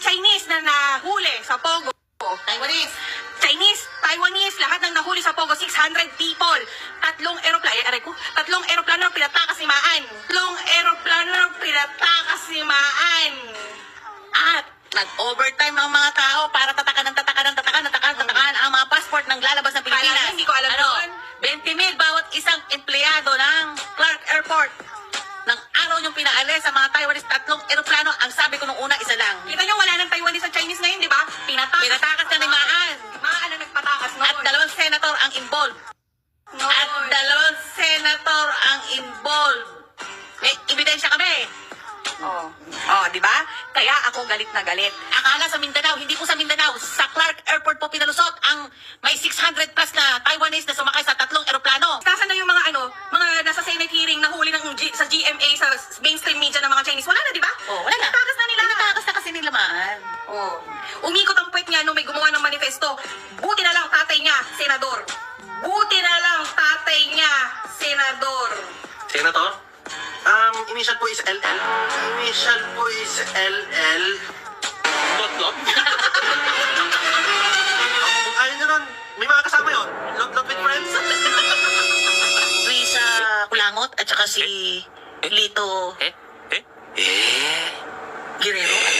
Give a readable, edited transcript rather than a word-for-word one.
Chinese na nahuli sa Pogo. Taiwanese. Chinese, Taiwanese, lahat ng nahuli sa Pogo, 600 people. Tatlong eroplano pinatakas ni Maan. At nag-overtime ang mga tao para tatakan ang mga passport ng lalabas ng Pilipinas. Hindi ko alam yun. 20,000 bawat isang empleyado ng Clark Airport. Nang araw yung pinaalis sa mga Taiwanese, tatlong eroplano. Ang sabi ko nung una, isa lang. Kita nyo, wala ng Taiwanese at Chinese ngayon, di ba? Pinatakas na ni Maan. Maan ang nagpatakas noon. At dalawang senator ang involved. May ebidensya kami. Oh, di ba? Kaya ako galit na galit. Akala sa Mindanao, hindi po sa Mindanao. Sa Clark Airport po pinalusot ang may 600 plus na Taiwanese na sumakay sa tatlong eroplano. Nasaan na yung mga mga nasa Senate hearing nahuli sa GMA, sa mainstream media ng mga Chinese? Wala na, di ba? Oh, wala na. Pinatakas na nila. Pinatakas na kasi nila Maan. Oh. Umikot ang puwet niya nung may gumawa ng manifesto. Buti na lang tatay niya, senador. Senator? Initial po is LL. Lot. Kung ayaw nyo nun, may mga kasama yun. Lot with friends. Risa Kulangot at saka si Lito Guerrero at